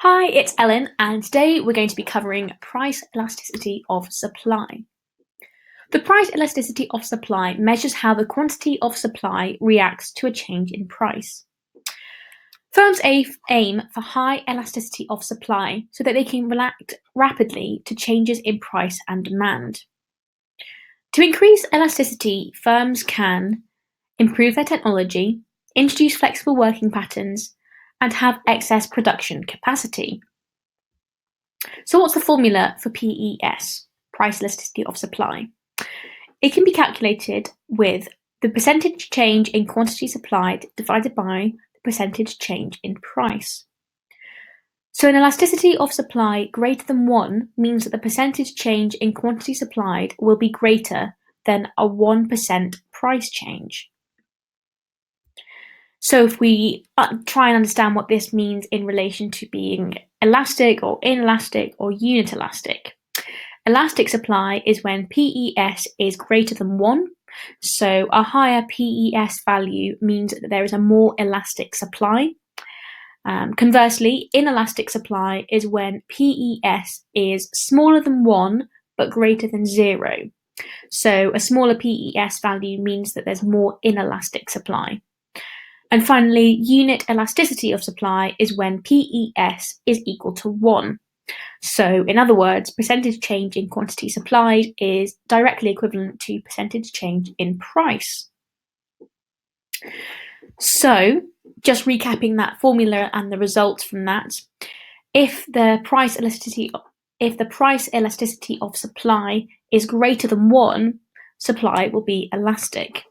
Hi, it's Ellen, and today we're going to be covering price elasticity of supply. The price elasticity of supply measures how the quantity of supply reacts to a change in price. Firms aim for high elasticity of supply so that they can react rapidly to changes in price and demand. To increase elasticity, firms can improve their technology, introduce flexible working patterns, and have excess production capacity. So what's the formula for PES, price elasticity of supply? It can be calculated with the percentage change in quantity supplied divided by the percentage change in price. So an elasticity of supply greater than 1 means that the percentage change in quantity supplied will be greater than a 1% price change. So if we try and understand what this means in relation to being elastic or inelastic or unit elastic. Elastic supply is when PES is greater than 1. So a higher PES value means that there is a more elastic supply. Conversely, inelastic supply is when PES is smaller than 1 but greater than 0. So a smaller PES value means that there's more inelastic supply. And finally, unit elasticity of supply is when PES is equal to 1. So, in other words, percentage change in quantity supplied is directly equivalent to percentage change in price. So, just recapping that formula and the results from that, if the price elasticity of supply is greater than 1, supply will be elastic.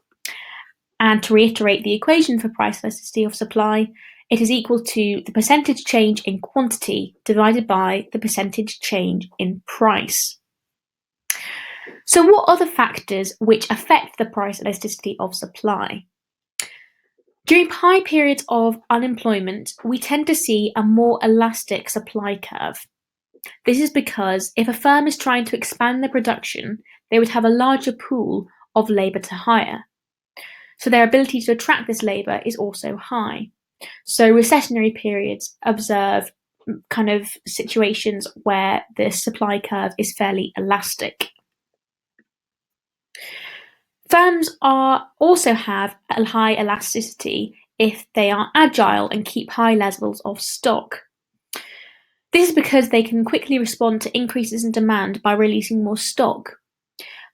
And to reiterate the equation for price elasticity of supply, it is equal to the percentage change in quantity divided by the percentage change in price. So what are the factors which affect the price elasticity of supply? During high periods of unemployment, we tend to see a more elastic supply curve. This is because if a firm is trying to expand their production, they would have a larger pool of labour to hire. So their ability to attract this labour is also high. So recessionary periods observe kind of situations where the supply curve is fairly elastic. Firms also have a high elasticity if they are agile and keep high levels of stock. This is because they can quickly respond to increases in demand by releasing more stock.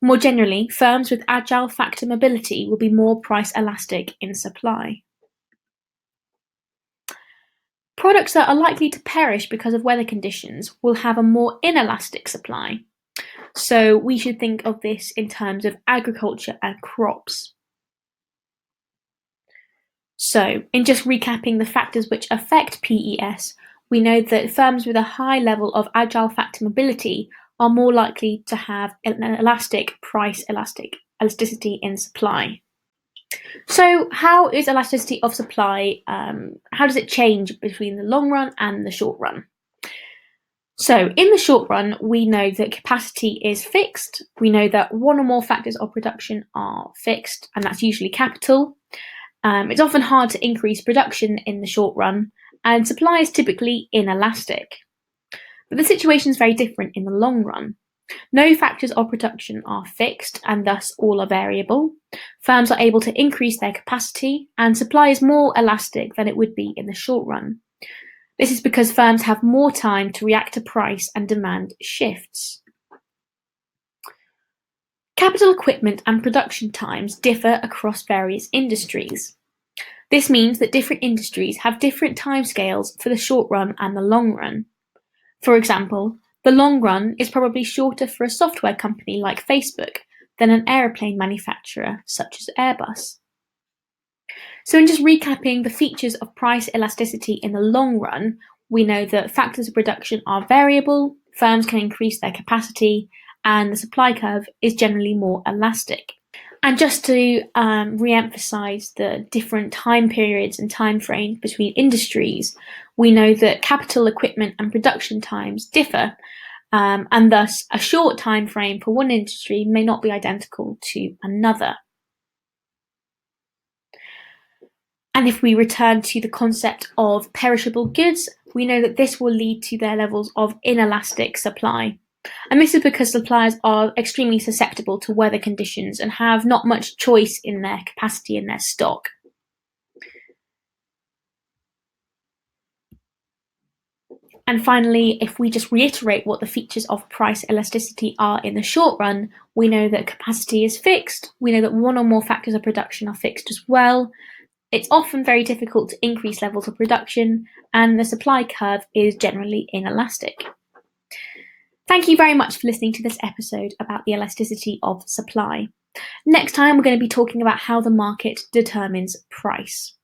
More generally, firms with agile factor mobility will be more price elastic in supply. Products that are likely to perish because of weather conditions will have a more inelastic supply. So we should think of this in terms of agriculture and crops. So, in just recapping the factors which affect PES, we know that firms with a high level of agile factor mobility are more likely to have an elastic price elasticity in supply. So how is elasticity of supply, how does it change between the long run and the short run? So in the short run, we know that capacity is fixed. We know that one or more factors of production are fixed, and that's usually capital. It's often hard to increase production in the short run, and supply is typically inelastic. But the situation is very different in the long run. No factors of production are fixed, and thus all are variable. Firms are able to increase their capacity, and supply is more elastic than it would be in the short run. This is because firms have more time to react to price and demand shifts. Capital equipment and production times differ across various industries. This means that different industries have different timescales for the short run and the long run. For example, the long run is probably shorter for a software company like Facebook than an aeroplane manufacturer such as Airbus. So in just recapping the features of price elasticity in the long run, we know that factors of production are variable, firms can increase their capacity, and the supply curve is generally more elastic. And just to re-emphasize the different time periods and time frames between industries, we know that capital equipment and production times differ, and thus a short time frame for one industry may not be identical to another. And if we return to the concept of perishable goods, we know that this will lead to their levels of inelastic supply. And this is because suppliers are extremely susceptible to weather conditions and have not much choice in their capacity in their stock. And finally, if we just reiterate what the features of price elasticity are in the short run, we know that capacity is fixed, we know that one or more factors of production are fixed as well, it's often very difficult to increase levels of production, and the supply curve is generally inelastic. Thank you very much for listening to this episode about the elasticity of supply. Next time, we're going to be talking about how the market determines price.